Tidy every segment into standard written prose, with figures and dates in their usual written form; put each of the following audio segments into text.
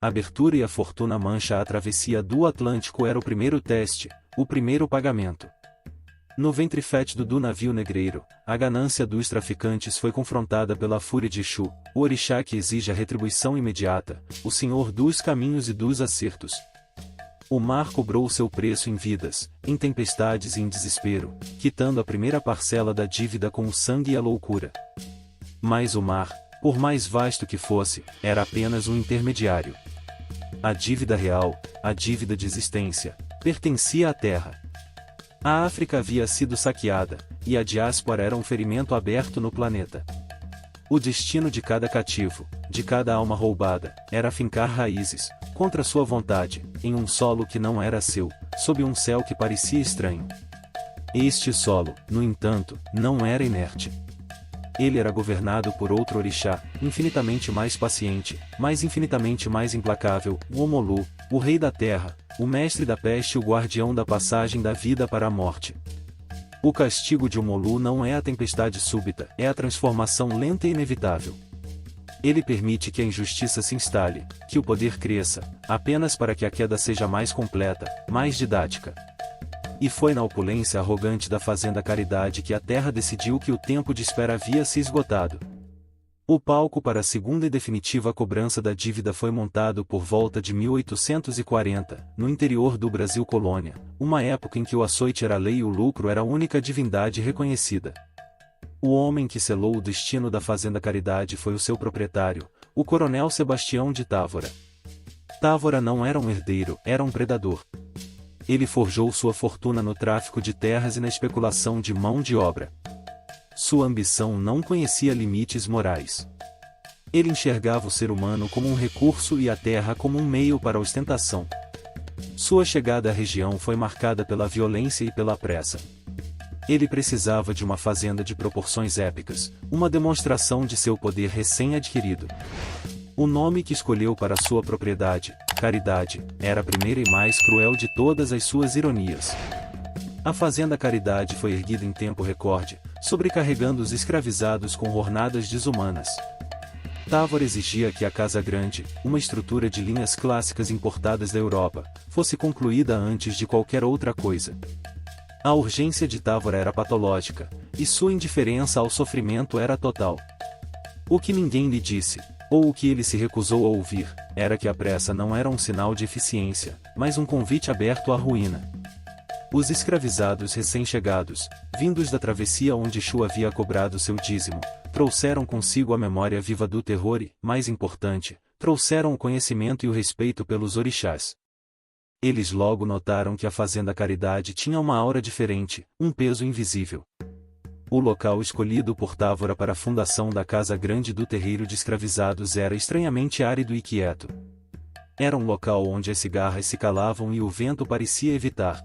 abertura e a fortuna mancha a travessia do Atlântico era o primeiro teste, o primeiro pagamento. No ventre fétido do navio negreiro, a ganância dos traficantes foi confrontada pela fúria de Exu, o orixá que exige a retribuição imediata, o senhor dos caminhos e dos acertos. O mar cobrou seu preço em vidas, em tempestades e em desespero, quitando a primeira parcela da dívida com o sangue e a loucura. Mas o mar, por mais vasto que fosse, era apenas um intermediário. A dívida real, a dívida de existência, pertencia à terra. A África havia sido saqueada, e a diáspora era um ferimento aberto no planeta. O destino de cada cativo, de cada alma roubada, era fincar raízes, contra sua vontade, em um solo que não era seu, sob um céu que parecia estranho. Este solo, no entanto, não era inerte. Ele era governado por outro orixá, infinitamente mais paciente, mas infinitamente mais implacável, o Omolu, o rei da terra, o mestre da peste e o guardião da passagem da vida para a morte. O castigo de Omolu não é a tempestade súbita, é a transformação lenta e inevitável. Ele permite que a injustiça se instale, que o poder cresça, apenas para que a queda seja mais completa, mais didática. E foi na opulência arrogante da fazenda Caridade que a terra decidiu que o tempo de espera havia se esgotado. O palco para a segunda e definitiva cobrança da dívida foi montado por volta de 1840, no interior do Brasil colônia, uma época em que o açoite era lei e o lucro era a única divindade reconhecida. O homem que selou o destino da fazenda Caridade foi o seu proprietário, o coronel Sebastião de Távora. Távora não era um herdeiro, era um predador. Ele forjou sua fortuna no tráfico de terras e na especulação de mão de obra. Sua ambição não conhecia limites morais. Ele enxergava o ser humano como um recurso e a terra como um meio para a ostentação. Sua chegada à região foi marcada pela violência e pela pressa. Ele precisava de uma fazenda de proporções épicas, uma demonstração de seu poder recém-adquirido. O nome que escolheu para sua propriedade, Caridade, era a primeira e mais cruel de todas as suas ironias. A fazenda Caridade foi erguida em tempo recorde, sobrecarregando os escravizados com jornadas desumanas. Távora exigia que a Casa Grande, uma estrutura de linhas clássicas importadas da Europa, fosse concluída antes de qualquer outra coisa. A urgência de Távora era patológica, e sua indiferença ao sofrimento era total. O que ninguém lhe disse, ou o que ele se recusou a ouvir, era que a pressa não era um sinal de eficiência, mas um convite aberto à ruína. Os escravizados recém-chegados, vindos da travessia onde Exu havia cobrado seu dízimo, trouxeram consigo a memória viva do terror e, mais importante, trouxeram o conhecimento e o respeito pelos orixás. Eles logo notaram que a fazenda Caridade tinha uma aura diferente, um peso invisível. O local escolhido por Távora para a fundação da Casa Grande do terreiro de escravizados era estranhamente árido e quieto. Era um local onde as cigarras se calavam e o vento parecia evitar.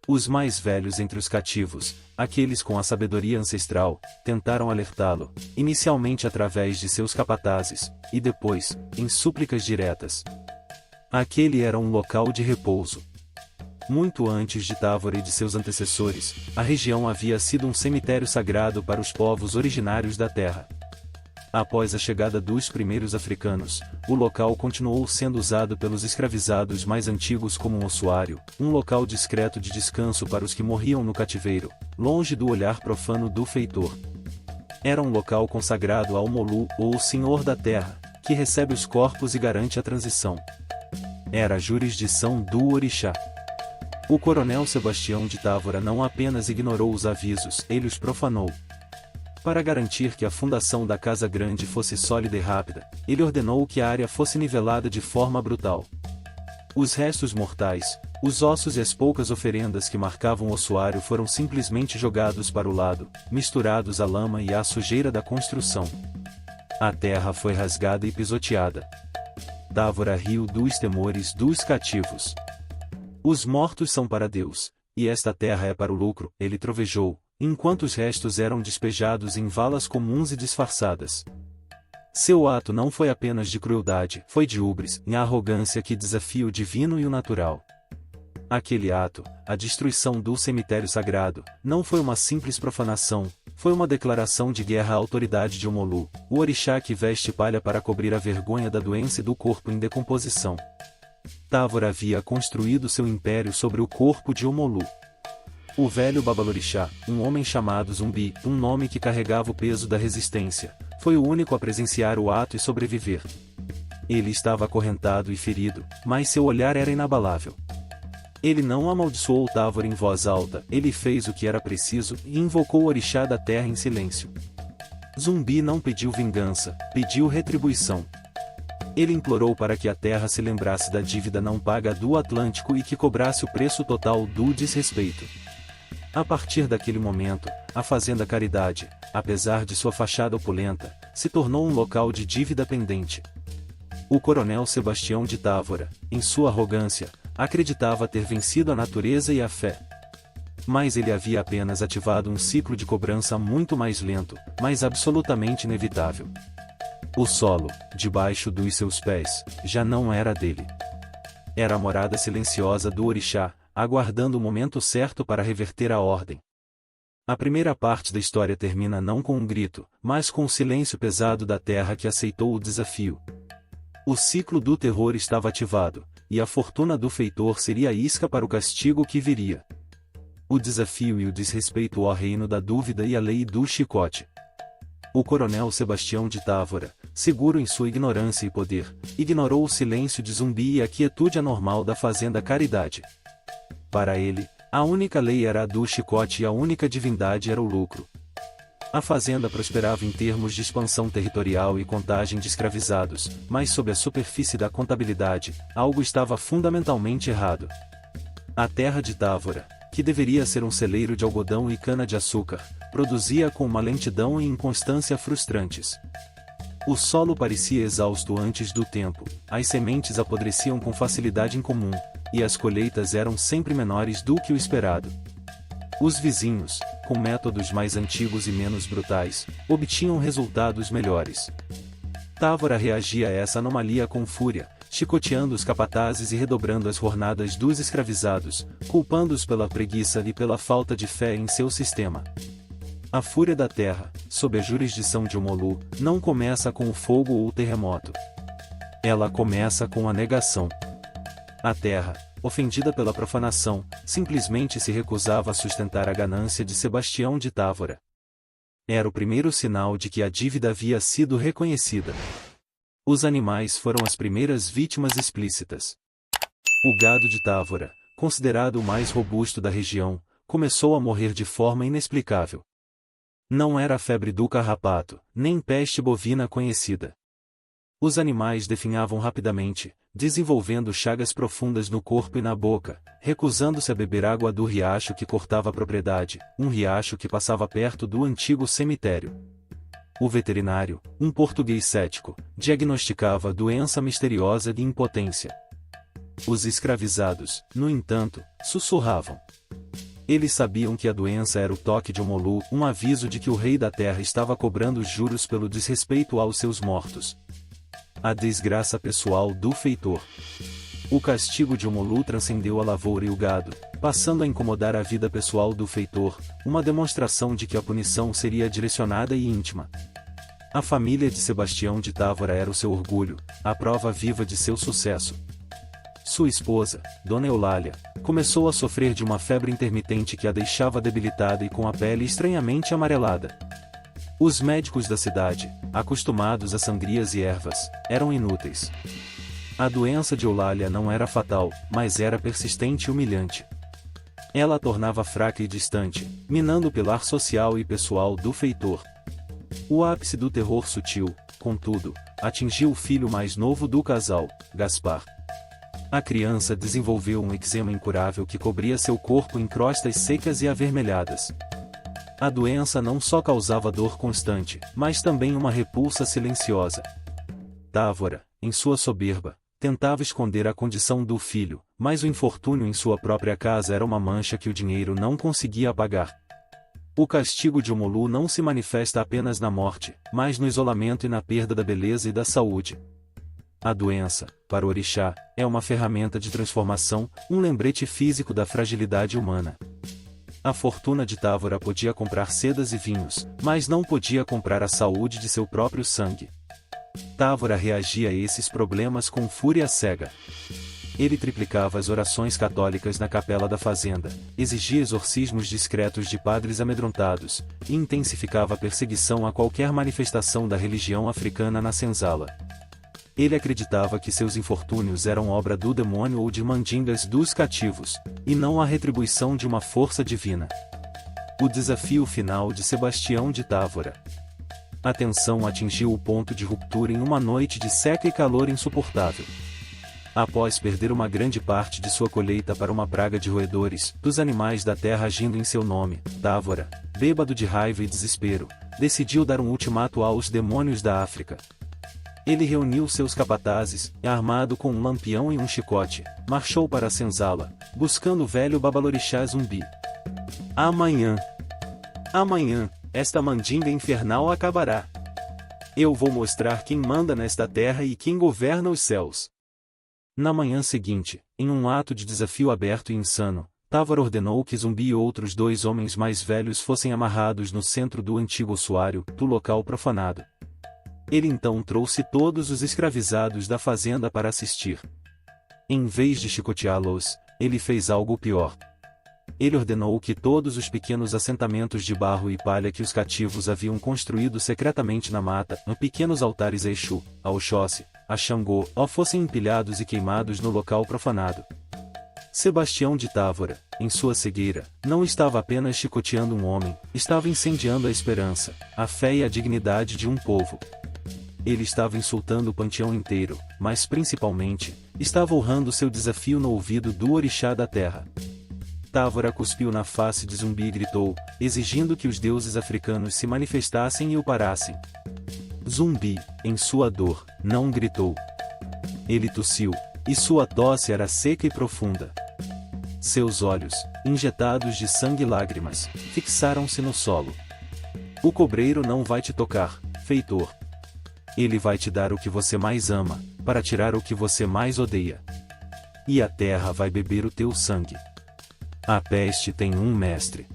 Os mais velhos entre os cativos, aqueles com a sabedoria ancestral, tentaram alertá-lo, inicialmente através de seus capatazes, e depois, em súplicas diretas. Aquele era um local de repouso. Muito antes de Távora e de seus antecessores, a região havia sido um cemitério sagrado para os povos originários da terra. Após a chegada dos primeiros africanos, o local continuou sendo usado pelos escravizados mais antigos como um ossuário, um local discreto de descanso para os que morriam no cativeiro, longe do olhar profano do feitor. Era um local consagrado ao Molu, ou Senhor da Terra, que recebe os corpos e garante a transição. Era a jurisdição do orixá. O coronel Sebastião de Távora não apenas ignorou os avisos, ele os profanou. Para garantir que a fundação da Casa Grande fosse sólida e rápida, ele ordenou que a área fosse nivelada de forma brutal. Os restos mortais, os ossos e as poucas oferendas que marcavam o ossuário foram simplesmente jogados para o lado, misturados à lama e à sujeira da construção. A terra foi rasgada e pisoteada. Távora riu dos temores dos cativos. Os mortos são para Deus, e esta terra é para o lucro, ele trovejou, enquanto os restos eram despejados em valas comuns e disfarçadas. Seu ato não foi apenas de crueldade, foi de hubris, e a arrogância que desafia o divino e o natural. Aquele ato, a destruição do cemitério sagrado, não foi uma simples profanação, foi uma declaração de guerra à autoridade de Omolu, o orixá que veste palha para cobrir a vergonha da doença e do corpo em decomposição. Távora havia construído seu império sobre o corpo de Omolu. O velho Babalorixá, um homem chamado Zumbi, um nome que carregava o peso da resistência, foi o único a presenciar o ato e sobreviver. Ele estava acorrentado e ferido, mas seu olhar era inabalável. Ele não amaldiçoou Távora em voz alta, ele fez o que era preciso e invocou o orixá da terra em silêncio. Zumbi não pediu vingança, pediu retribuição. Ele implorou para que a terra se lembrasse da dívida não paga do Atlântico e que cobrasse o preço total do desrespeito. A partir daquele momento, a Fazenda Caridade, apesar de sua fachada opulenta, se tornou um local de dívida pendente. O coronel Sebastião de Távora, em sua arrogância, acreditava ter vencido a natureza e a fé. Mas ele havia apenas ativado um ciclo de cobrança muito mais lento, mas absolutamente inevitável. O solo, debaixo dos seus pés, já não era dele. Era a morada silenciosa do orixá, aguardando o momento certo para reverter a ordem. A primeira parte da história termina não com um grito, mas com o silêncio pesado da terra que aceitou o desafio. O ciclo do terror estava ativado, e a fortuna do feitor seria a isca para o castigo que viria. O desafio e o desrespeito ao reino da dúvida e a lei do chicote. O coronel Sebastião de Távora, seguro em sua ignorância e poder, ignorou o silêncio de Zumbi e a quietude anormal da Fazenda Caridade. Para ele, a única lei era a do chicote e a única divindade era o lucro. A fazenda prosperava em termos de expansão territorial e contagem de escravizados, mas sob a superfície da contabilidade, algo estava fundamentalmente errado. A terra de Távora, que deveria ser um celeiro de algodão e cana-de-açúcar, produzia com uma lentidão e inconstância frustrantes. O solo parecia exausto antes do tempo, as sementes apodreciam com facilidade incomum, e as colheitas eram sempre menores do que o esperado. Os vizinhos, com métodos mais antigos e menos brutais, obtinham resultados melhores. Távora reagia a essa anomalia com fúria, chicoteando os capatazes e redobrando as jornadas dos escravizados, culpando-os pela preguiça e pela falta de fé em seu sistema. A fúria da terra, sob a jurisdição de Omolu, não começa com o fogo ou o terremoto. Ela começa com a negação. A terra, ofendida pela profanação, simplesmente se recusava a sustentar a ganância de Sebastião de Távora. Era o primeiro sinal de que a dívida havia sido reconhecida. Os animais foram as primeiras vítimas explícitas. O gado de Távora, considerado o mais robusto da região, começou a morrer de forma inexplicável. Não era a febre do carrapato, nem peste bovina conhecida. Os animais definhavam rapidamente, desenvolvendo chagas profundas no corpo e na boca, recusando-se a beber água do riacho que cortava a propriedade, um riacho que passava perto do antigo cemitério. O veterinário, um português cético, diagnosticava a doença misteriosa de impotência. Os escravizados, no entanto, sussurravam. Eles sabiam que a doença era o toque de Omolu, um aviso de que o rei da terra estava cobrando os juros pelo desrespeito aos seus mortos. A desgraça pessoal do feitor. O castigo de Omolu transcendeu a lavoura e o gado, passando a incomodar a vida pessoal do feitor, uma demonstração de que a punição seria direcionada e íntima. A família de Sebastião de Távora era o seu orgulho, a prova viva de seu sucesso. Sua esposa, Dona Eulália, começou a sofrer de uma febre intermitente que a deixava debilitada e com a pele estranhamente amarelada. Os médicos da cidade, acostumados a sangrias e ervas, eram inúteis. A doença de Eulália não era fatal, mas era persistente e humilhante. Ela a tornava fraca e distante, minando o pilar social e pessoal do feitor. O ápice do terror sutil, contudo, atingiu o filho mais novo do casal, Gaspar. A criança desenvolveu um eczema incurável que cobria seu corpo em crostas secas e avermelhadas. A doença não só causava dor constante, mas também uma repulsa silenciosa. Távora, em sua soberba, tentava esconder a condição do filho, mas o infortúnio em sua própria casa era uma mancha que o dinheiro não conseguia apagar. O castigo de Omolu não se manifesta apenas na morte, mas no isolamento e na perda da beleza e da saúde. A doença, para o orixá, é uma ferramenta de transformação, um lembrete físico da fragilidade humana. A fortuna de Távora podia comprar sedas e vinhos, mas não podia comprar a saúde de seu próprio sangue. Távora reagia a esses problemas com fúria cega. Ele triplicava as orações católicas na capela da fazenda, exigia exorcismos discretos de padres amedrontados, e intensificava a perseguição a qualquer manifestação da religião africana na senzala. Ele acreditava que seus infortúnios eram obra do demônio ou de mandingas dos cativos, e não a retribuição de uma força divina. O desafio final de Sebastião de Távora. A tensão atingiu o ponto de ruptura em uma noite de seca e calor insuportável. Após perder uma grande parte de sua colheita para uma praga de roedores, dos animais da terra agindo em seu nome, Távora, bêbado de raiva e desespero, decidiu dar um ultimato aos demônios da África. Ele reuniu seus capatazes, e armado com um lampião e um chicote, marchou para a senzala, buscando o velho babalorixá Zumbi. Amanhã, esta mandinga infernal acabará. Eu vou mostrar quem manda nesta terra e quem governa os céus. Na manhã seguinte, em um ato de desafio aberto e insano, Távora ordenou que Zumbi e outros 2 homens mais velhos fossem amarrados no centro do antigo ossuário, do local profanado. Ele então trouxe todos os escravizados da fazenda para assistir. Em vez de chicoteá-los, ele fez algo pior. Ele ordenou que todos os pequenos assentamentos de barro e palha que os cativos haviam construído secretamente na mata, pequenos altares a Exu, a Oxóssi, a Xangô, fossem empilhados e queimados no local profanado. Sebastião de Távora, em sua cegueira, não estava apenas chicoteando um homem, estava incendiando a esperança, a fé e a dignidade de um povo. Ele estava insultando o panteão inteiro, mas principalmente, estava honrando seu desafio no ouvido do orixá da terra. Távora cuspiu na face de Zumbi e gritou, exigindo que os deuses africanos se manifestassem e o parassem. Zumbi, em sua dor, não gritou. Ele tossiu, e sua tosse era seca e profunda. Seus olhos, injetados de sangue e lágrimas, fixaram-se no solo. O cobreiro não vai te tocar, feitor. Ele vai te dar o que você mais ama, para tirar o que você mais odeia. E a terra vai beber o teu sangue. A peste tem um mestre.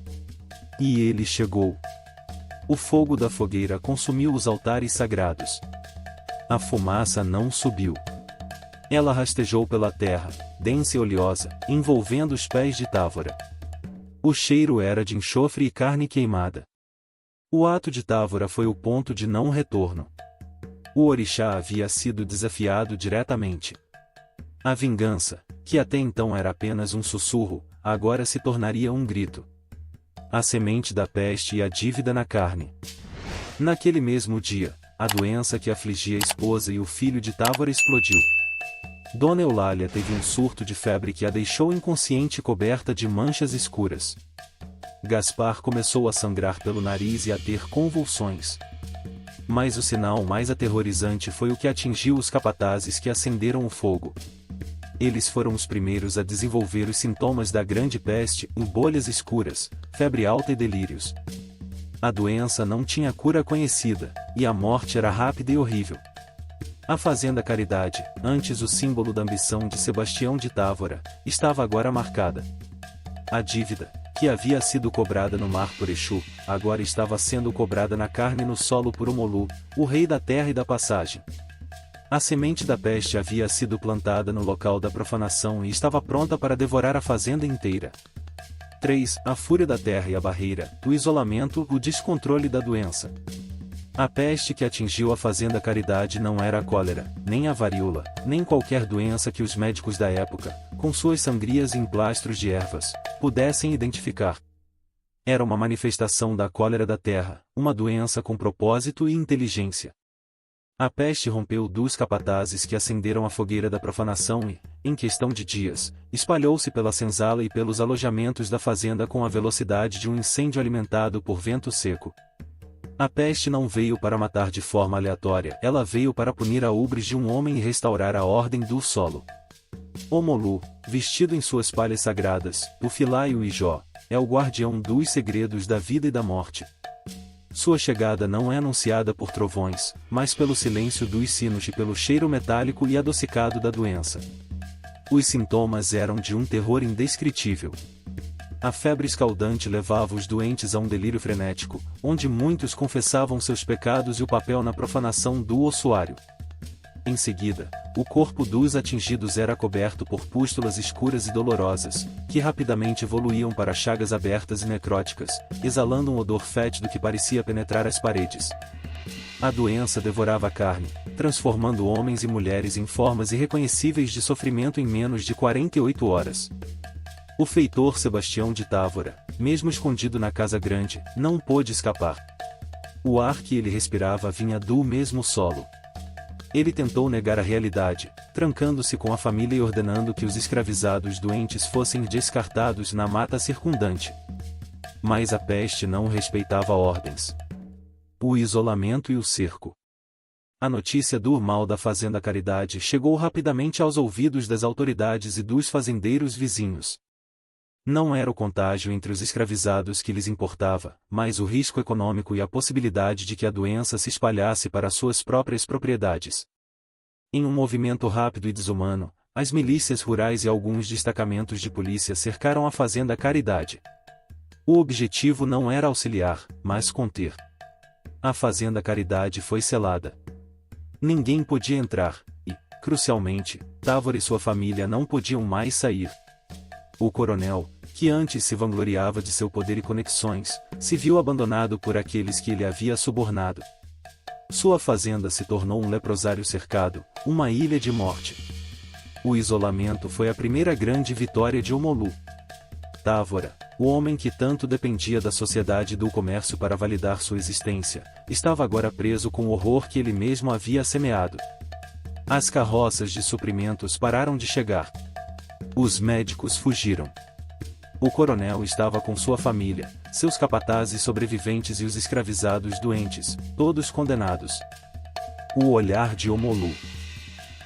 E ele chegou. O fogo da fogueira consumiu os altares sagrados. A fumaça não subiu. Ela rastejou pela terra, densa e oleosa, envolvendo os pés de Távora. O cheiro era de enxofre e carne queimada. O ato de Távora foi o ponto de não retorno. O orixá havia sido desafiado diretamente. A vingança, que até então era apenas um sussurro, agora se tornaria um grito. A semente da peste e a dívida na carne. Naquele mesmo dia, a doença que afligia a esposa e o filho de Távora explodiu. Dona Eulália teve um surto de febre que a deixou inconsciente e coberta de manchas escuras. Gaspar começou a sangrar pelo nariz e a ter convulsões. Mas o sinal mais aterrorizante foi o que atingiu os capatazes que acenderam o fogo. Eles foram os primeiros a desenvolver os sintomas da grande peste, em bolhas escuras, febre alta e delírios. A doença não tinha cura conhecida, e a morte era rápida e horrível. A Fazenda Caridade, antes o símbolo da ambição de Sebastião de Távora, estava agora marcada. A dívida, que havia sido cobrada no mar por Exu, agora estava sendo cobrada na carne e no solo por Omolu, o rei da terra e da passagem. A semente da peste havia sido plantada no local da profanação e estava pronta para devorar a fazenda inteira. 3. A fúria da terra e a barreira, o isolamento, o descontrole da doença. A peste que atingiu a Fazenda Caridade não era a cólera, nem a varíola, nem qualquer doença que os médicos da época, com suas sangrias e emplastros de ervas, pudessem identificar. Era uma manifestação da cólera da terra, uma doença com propósito e inteligência. A peste rompeu dos capatazes que acenderam a fogueira da profanação e, em questão de dias, espalhou-se pela senzala e pelos alojamentos da fazenda com a velocidade de um incêndio alimentado por vento seco. A peste não veio para matar de forma aleatória, ela veio para punir a ubres de um homem e restaurar a ordem do solo. Omolu, vestido em suas palhas sagradas, o Filá e o Ijó, é o guardião dos segredos da vida e da morte. Sua chegada não é anunciada por trovões, mas pelo silêncio dos sinos e pelo cheiro metálico e adocicado da doença. Os sintomas eram de um terror indescritível. A febre escaldante levava os doentes a um delírio frenético, onde muitos confessavam seus pecados e o papel na profanação do ossuário. Em seguida, o corpo dos atingidos era coberto por pústulas escuras e dolorosas, que rapidamente evoluíam para chagas abertas e necróticas, exalando um odor fétido que parecia penetrar as paredes. A doença devorava a carne, transformando homens e mulheres em formas irreconhecíveis de sofrimento em menos de 48 horas. O feitor Sebastião de Távora, mesmo escondido na casa grande, não pôde escapar. O ar que ele respirava vinha do mesmo solo. Ele tentou negar a realidade, trancando-se com a família e ordenando que os escravizados doentes fossem descartados na mata circundante. Mas a peste não respeitava ordens. O isolamento e o cerco. A notícia do mal da Fazenda Caridade chegou rapidamente aos ouvidos das autoridades e dos fazendeiros vizinhos. Não era o contágio entre os escravizados que lhes importava, mas o risco econômico e a possibilidade de que a doença se espalhasse para suas próprias propriedades. Em um movimento rápido e desumano, as milícias rurais e alguns destacamentos de polícia cercaram a Fazenda Caridade. O objetivo não era auxiliar, mas conter. A Fazenda Caridade foi selada. Ninguém podia entrar, e, crucialmente, Távora e sua família não podiam mais sair. O coronel, que antes se vangloriava de seu poder e conexões, se viu abandonado por aqueles que ele havia subornado. Sua fazenda se tornou um leprosário cercado, uma ilha de morte. O isolamento foi a primeira grande vitória de Omolu. Távora, o homem que tanto dependia da sociedade e do comércio para validar sua existência, estava agora preso com o horror que ele mesmo havia semeado. As carroças de suprimentos pararam de chegar. Os médicos fugiram. O coronel estava com sua família, seus capatazes sobreviventes e os escravizados doentes, todos condenados. O olhar de Omolu.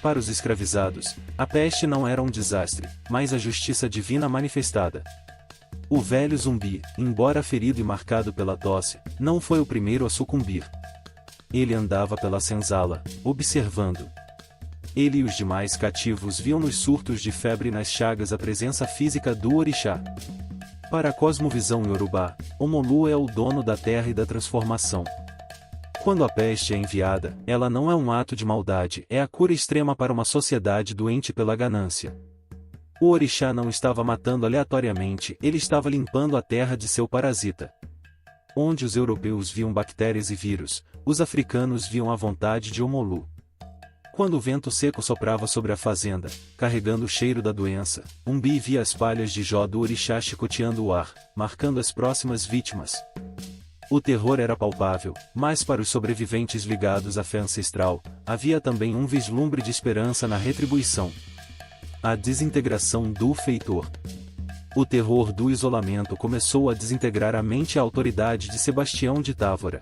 Para os escravizados, a peste não era um desastre, mas a justiça divina manifestada. O velho zumbi, embora ferido e marcado pela tosse, não foi o primeiro a sucumbir. Ele andava pela senzala, observando. Ele e os demais cativos viam nos surtos de febre e nas chagas a presença física do orixá. Para a cosmovisão iorubá, Omolu é o dono da terra e da transformação. Quando a peste é enviada, ela não é um ato de maldade, é a cura extrema para uma sociedade doente pela ganância. O orixá não estava matando aleatoriamente, ele estava limpando a terra de seu parasita. Onde os europeus viam bactérias e vírus, os africanos viam a vontade de Omolu. Quando o vento seco soprava sobre a fazenda, carregando o cheiro da doença, Umbi via as palhas de Jó do orixá chicoteando o ar, marcando as próximas vítimas. O terror era palpável, mas para os sobreviventes ligados à fé ancestral, havia também um vislumbre de esperança na retribuição. A desintegração do feitor. O terror do isolamento começou a desintegrar a mente e a autoridade de Sebastião de Távora.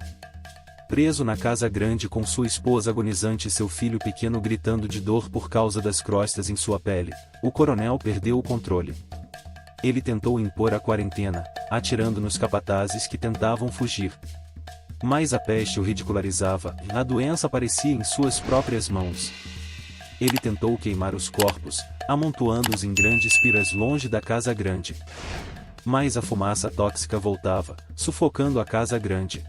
Preso na casa grande com sua esposa agonizante e seu filho pequeno gritando de dor por causa das crostas em sua pele, o coronel perdeu o controle. Ele tentou impor a quarentena, atirando nos capatazes que tentavam fugir. Mas a peste o ridicularizava, a doença aparecia em suas próprias mãos. Ele tentou queimar os corpos, amontoando-os em grandes piras longe da casa grande. Mas a fumaça tóxica voltava, sufocando a casa grande.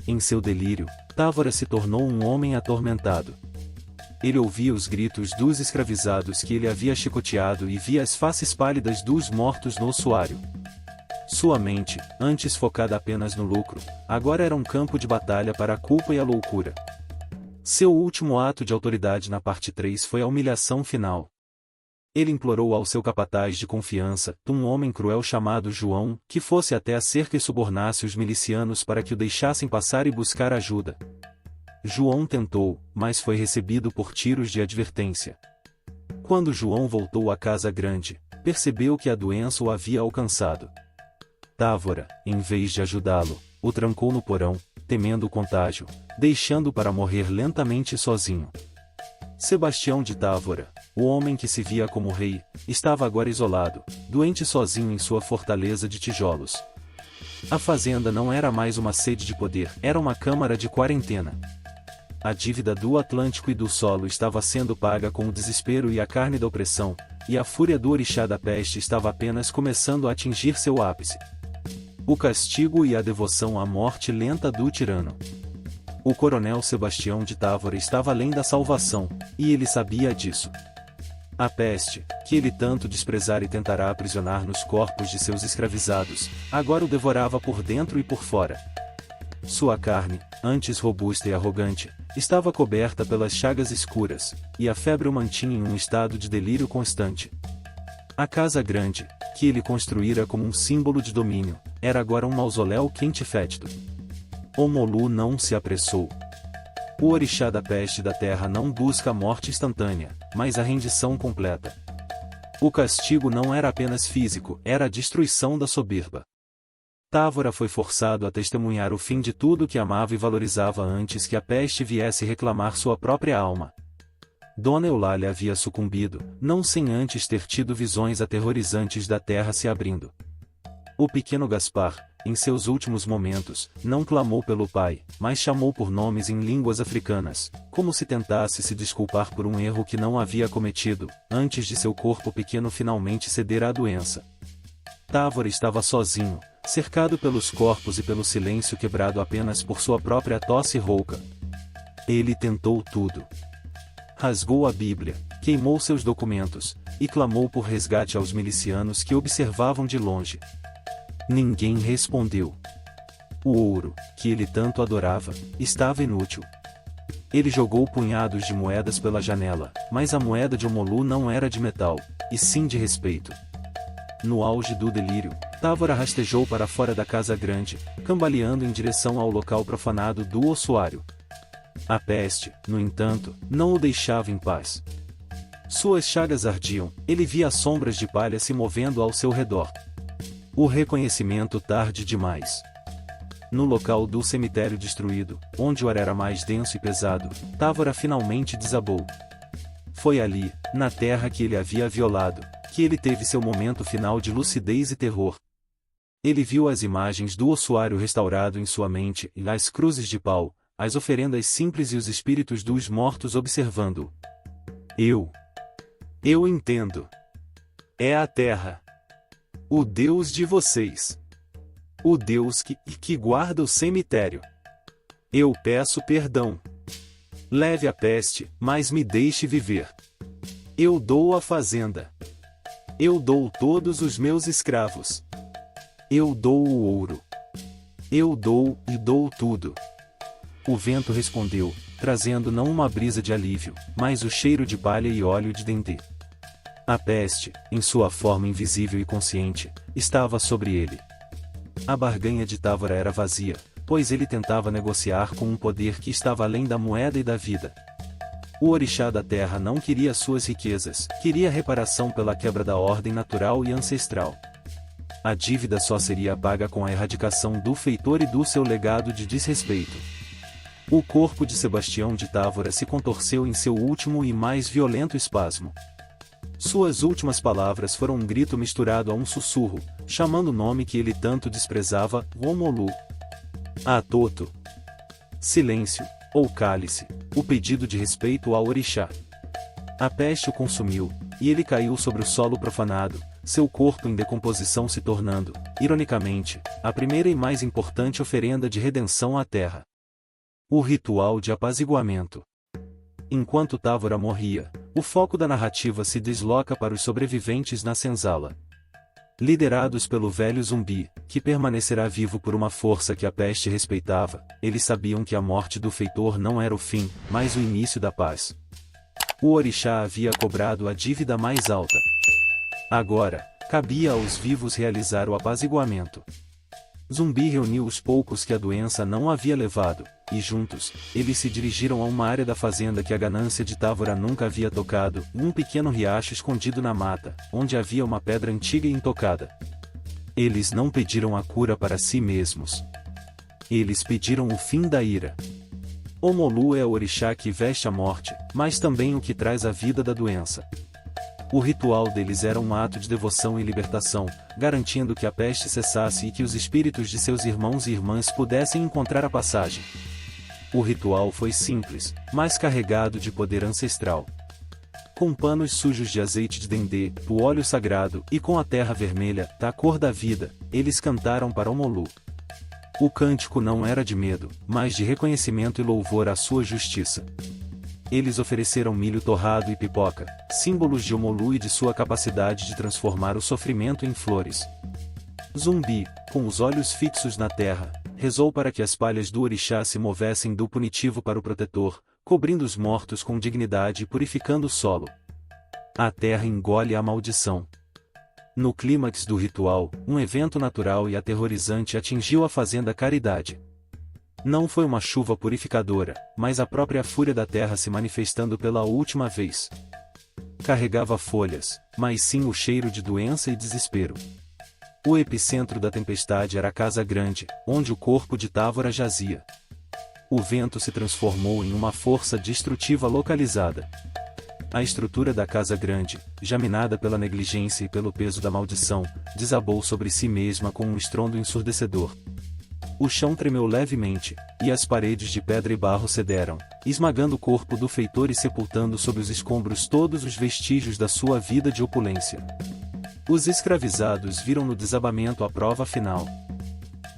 Em seu delírio, Távora se tornou um homem atormentado. Ele ouvia os gritos dos escravizados que ele havia chicoteado e via as faces pálidas dos mortos no ossuário. Sua mente, antes focada apenas no lucro, agora era um campo de batalha para a culpa e a loucura. Seu último ato de autoridade na parte 3 foi a humilhação final. Ele implorou ao seu capataz de confiança, um homem cruel chamado João, que fosse até a cerca e subornasse os milicianos para que o deixassem passar e buscar ajuda. João tentou, mas foi recebido por tiros de advertência. Quando João voltou à casa grande, percebeu que a doença o havia alcançado. Távora, em vez de ajudá-lo, o trancou no porão, temendo o contágio, deixando-o para morrer lentamente sozinho. Sebastião de Távora, o homem que se via como rei, estava agora isolado, doente sozinho em sua fortaleza de tijolos. A fazenda não era mais uma sede de poder, era uma câmara de quarentena. A dívida do Atlântico e do solo estava sendo paga com o desespero e a carne da opressão, e a fúria do orixá da peste estava apenas começando a atingir seu ápice. O castigo e a devoção à morte lenta do tirano. O coronel Sebastião de Távora estava além da salvação, e ele sabia disso. A peste, que ele tanto desprezara e tentará aprisionar nos corpos de seus escravizados, agora o devorava por dentro e por fora. Sua carne, antes robusta e arrogante, estava coberta pelas chagas escuras, e a febre o mantinha em um estado de delírio constante. A casa grande, que ele construíra como um símbolo de domínio, era agora um mausoléu quente e fétido. Omolu não se apressou. O orixá da peste da terra não busca a morte instantânea, mas a rendição completa. O castigo não era apenas físico, era a destruição da soberba. Távora foi forçado a testemunhar o fim de tudo que amava e valorizava antes que a peste viesse reclamar sua própria alma. Dona Eulália havia sucumbido, não sem antes ter tido visões aterrorizantes da terra se abrindo. O pequeno Gaspar, em seus últimos momentos, não clamou pelo pai, mas chamou por nomes em línguas africanas, como se tentasse se desculpar por um erro que não havia cometido, antes de seu corpo pequeno finalmente ceder à doença. Távora estava sozinho, cercado pelos corpos e pelo silêncio quebrado apenas por sua própria tosse rouca. Ele tentou tudo. Rasgou a Bíblia, queimou seus documentos, e clamou por resgate aos milicianos que observavam de longe. Ninguém respondeu. O ouro, que ele tanto adorava, estava inútil. Ele jogou punhados de moedas pela janela, mas a moeda de Omolu não era de metal, e sim de respeito. No auge do delírio, Távora rastejou para fora da casa grande, cambaleando em direção ao local profanado do ossuário. A peste, no entanto, não o deixava em paz. Suas chagas ardiam, ele via sombras de palha se movendo ao seu redor. O reconhecimento tarde demais. No local do cemitério destruído, onde o ar era mais denso e pesado, Távora finalmente desabou. Foi ali, na terra que ele havia violado, que ele teve seu momento final de lucidez e terror. Ele viu as imagens do ossuário restaurado em sua mente e as cruzes de pau, as oferendas simples e os espíritos dos mortos observando-o. Eu entendo. É a terra. O Deus de vocês. O Deus que guarda o cemitério. Eu peço perdão. Leve a peste, mas me deixe viver. Eu dou a fazenda. Eu dou todos os meus escravos. Eu dou o ouro. Eu dou e dou tudo. O vento respondeu, trazendo não uma brisa de alívio, mas o cheiro de palha e óleo de dendê. A peste, em sua forma invisível e consciente, estava sobre ele. A barganha de Távora era vazia, pois ele tentava negociar com um poder que estava além da moeda e da vida. O orixá da terra não queria suas riquezas, queria reparação pela quebra da ordem natural e ancestral. A dívida só seria paga com a erradicação do feitor e do seu legado de desrespeito. O corpo de Sebastião de Távora se contorceu em seu último e mais violento espasmo. Suas últimas palavras foram um grito misturado a um sussurro, chamando o nome que ele tanto desprezava, Omolu. Atoto. Silêncio, ou cálice, o pedido de respeito ao orixá. A peste o consumiu, e ele caiu sobre o solo profanado, seu corpo em decomposição se tornando, ironicamente, a primeira e mais importante oferenda de redenção à terra. O ritual de apaziguamento. Enquanto Távora morria, o foco da narrativa se desloca para os sobreviventes na senzala. Liderados pelo velho zumbi, que permanecerá vivo por uma força que a peste respeitava, eles sabiam que a morte do feitor não era o fim, mas o início da paz. O orixá havia cobrado a dívida mais alta. Agora, cabia aos vivos realizar o apaziguamento. Zumbi reuniu os poucos que a doença não havia levado, e juntos, eles se dirigiram a uma área da fazenda que a ganância de Távora nunca havia tocado, um pequeno riacho escondido na mata, onde havia uma pedra antiga e intocada. Eles não pediram a cura para si mesmos. Eles pediram o fim da ira. Omolu é o orixá que veste a morte, mas também o que traz a vida da doença. O ritual deles era um ato de devoção e libertação, garantindo que a peste cessasse e que os espíritos de seus irmãos e irmãs pudessem encontrar a passagem. O ritual foi simples, mas carregado de poder ancestral. Com panos sujos de azeite de dendê, o óleo sagrado, e com a terra vermelha, da cor da vida, eles cantaram para Omolu. O cântico não era de medo, mas de reconhecimento e louvor à sua justiça. Eles ofereceram milho torrado e pipoca, símbolos de Omolu e de sua capacidade de transformar o sofrimento em flores. Zumbi, com os olhos fixos na terra, rezou para que as palhas do orixá se movessem do punitivo para o protetor, cobrindo os mortos com dignidade e purificando o solo. A terra engole a maldição. No clímax do ritual, um evento natural e aterrorizante atingiu a fazenda Caridade. Não foi uma chuva purificadora, mas a própria fúria da terra se manifestando pela última vez. Carregava folhas, mas sim o cheiro de doença e desespero. O epicentro da tempestade era a Casa Grande, onde o corpo de Távora jazia. O vento se transformou em uma força destrutiva localizada. A estrutura da Casa Grande, já minada pela negligência e pelo peso da maldição, desabou sobre si mesma com um estrondo ensurdecedor. O chão tremeu levemente, e as paredes de pedra e barro cederam, esmagando o corpo do feitor e sepultando sob os escombros todos os vestígios da sua vida de opulência. Os escravizados viram no desabamento a prova final.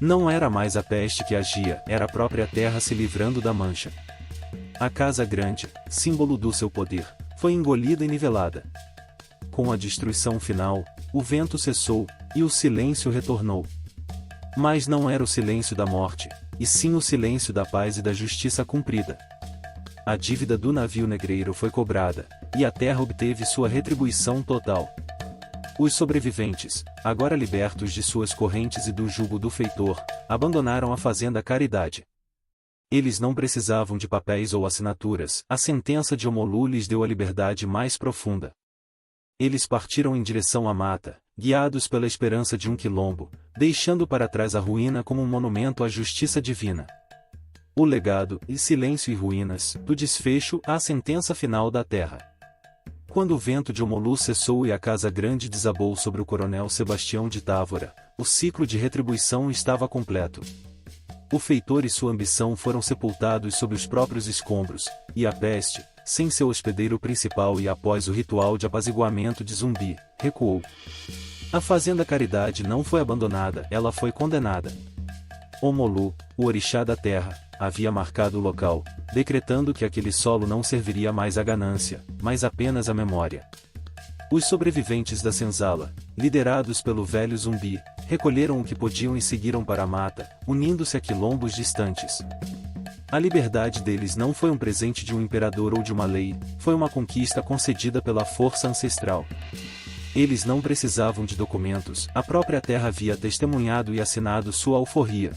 Não era mais a peste que agia, era a própria terra se livrando da mancha. A Casa Grande, símbolo do seu poder, foi engolida e nivelada. Com a destruição final, o vento cessou, e o silêncio retornou. Mas não era o silêncio da morte, e sim o silêncio da paz e da justiça cumprida. A dívida do navio negreiro foi cobrada, e a terra obteve sua retribuição total. Os sobreviventes, agora libertos de suas correntes e do jugo do feitor, abandonaram a fazenda Caridade. Eles não precisavam de papéis ou assinaturas, a sentença de Omolu lhes deu a liberdade mais profunda. Eles partiram em direção à mata, guiados pela esperança de um quilombo, deixando para trás a ruína como um monumento à justiça divina. O legado, e silêncio e ruínas, do desfecho à sentença final da terra. Quando o vento de Omolu cessou e a Casa Grande desabou sobre o coronel Sebastião de Távora, o ciclo de retribuição estava completo. O feitor e sua ambição foram sepultados sob os próprios escombros, e a peste, sem seu hospedeiro principal e após o ritual de apaziguamento de Zumbi, recuou. A fazenda Caridade não foi abandonada, ela foi condenada. Omolu, o orixá da terra, havia marcado o local, decretando que aquele solo não serviria mais à ganância, mas apenas à memória. Os sobreviventes da senzala, liderados pelo velho Zumbi, recolheram o que podiam e seguiram para a mata, unindo-se a quilombos distantes. A liberdade deles não foi um presente de um imperador ou de uma lei, foi uma conquista concedida pela força ancestral. Eles não precisavam de documentos, a própria terra havia testemunhado e assinado sua alforria.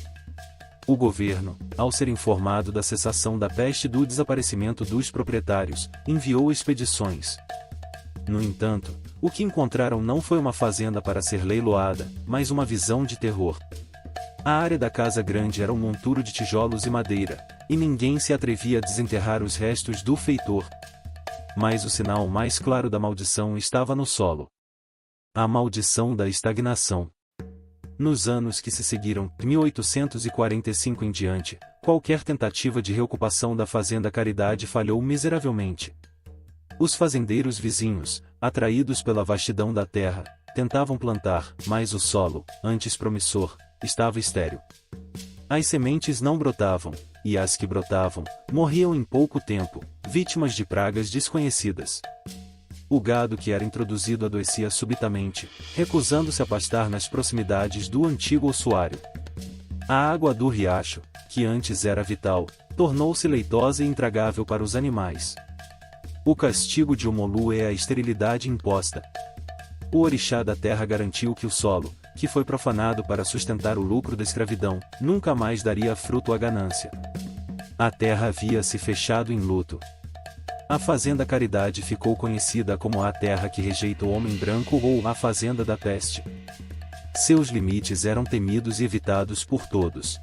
O governo, ao ser informado da cessação da peste e do desaparecimento dos proprietários, enviou expedições. No entanto, o que encontraram não foi uma fazenda para ser leiloada, mas uma visão de terror. A área da Casa Grande era um monturo de tijolos e madeira, e ninguém se atrevia a desenterrar os restos do feitor. Mas o sinal mais claro da maldição estava no solo. A maldição da estagnação. Nos anos que se seguiram, 1845 em diante, qualquer tentativa de reocupação da fazenda Caridade falhou miseravelmente. Os fazendeiros vizinhos, atraídos pela vastidão da terra, tentavam plantar, mas o solo, antes promissor, estava estéril. As sementes não brotavam, e as que brotavam, morriam em pouco tempo, vítimas de pragas desconhecidas. O gado que era introduzido adoecia subitamente, recusando-se a pastar nas proximidades do antigo ossuário. A água do riacho, que antes era vital, tornou-se leitosa e intragável para os animais. O castigo de Omolu é a esterilidade imposta. O orixá da terra garantiu que o solo, que foi profanado para sustentar o lucro da escravidão, nunca mais daria fruto à ganância. A terra havia se fechado em luto. A fazenda Caridade ficou conhecida como a terra que rejeita o homem branco ou a fazenda da peste. Seus limites eram temidos e evitados por todos.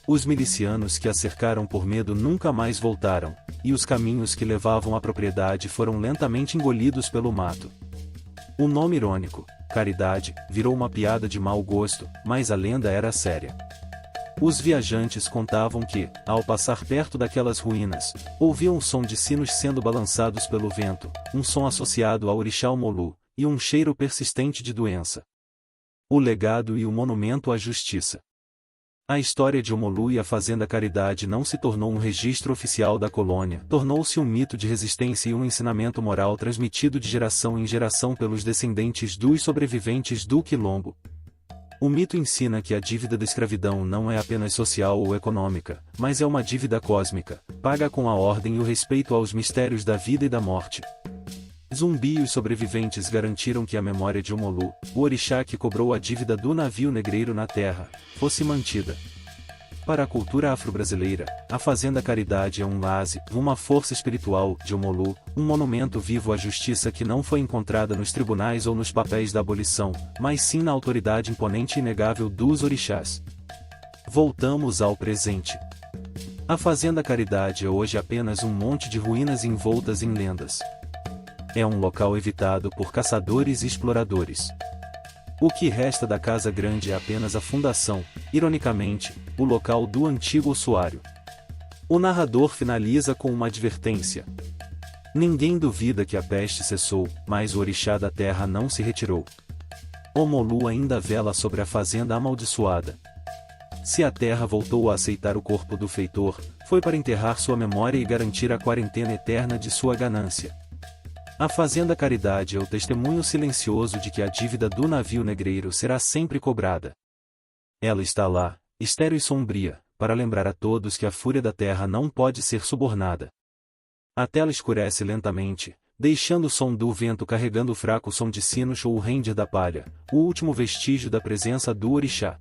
Os milicianos que a cercaram por medo nunca mais voltaram, e os caminhos que levavam à propriedade foram lentamente engolidos pelo mato. O nome irônico, Caridade, virou uma piada de mau gosto, mas a lenda era séria. Os viajantes contavam que, ao passar perto daquelas ruínas, ouviam um som de sinos sendo balançados pelo vento, um som associado ao orixá Omolu, e um cheiro persistente de doença. O legado e o monumento à justiça. A história de Omolu e a Fazenda Caridade não se tornou um registro oficial da colônia, tornou-se um mito de resistência e um ensinamento moral transmitido de geração em geração pelos descendentes dos sobreviventes do Quilombo. O mito ensina que a dívida da escravidão não é apenas social ou econômica, mas é uma dívida cósmica, paga com a ordem e o respeito aos mistérios da vida e da morte. Zumbi e os sobreviventes garantiram que a memória de Omolu, o orixá que cobrou a dívida do navio negreiro na terra, fosse mantida. Para a cultura afro-brasileira, a Fazenda Caridade é um laze, uma força espiritual de Omolu, um monumento vivo à justiça que não foi encontrada nos tribunais ou nos papéis da abolição, mas sim na autoridade imponente e inegável dos orixás. Voltamos ao presente. A Fazenda Caridade é hoje apenas um monte de ruínas envoltas em lendas. É um local evitado por caçadores e exploradores. O que resta da Casa Grande é apenas a fundação, ironicamente, o local do antigo ossuário. O narrador finaliza com uma advertência. Ninguém duvida que a peste cessou, mas o orixá da terra não se retirou. Omolu ainda vela sobre a fazenda amaldiçoada. Se a terra voltou a aceitar o corpo do feitor, foi para enterrar sua memória e garantir a quarentena eterna de sua ganância. A Fazenda Caridade é o testemunho silencioso de que a dívida do navio negreiro será sempre cobrada. Ela está lá, estéril e sombria, para lembrar a todos que a fúria da terra não pode ser subornada. A tela escurece lentamente, deixando o som do vento carregando o fraco som de sinos ou o render da palha, o último vestígio da presença do orixá.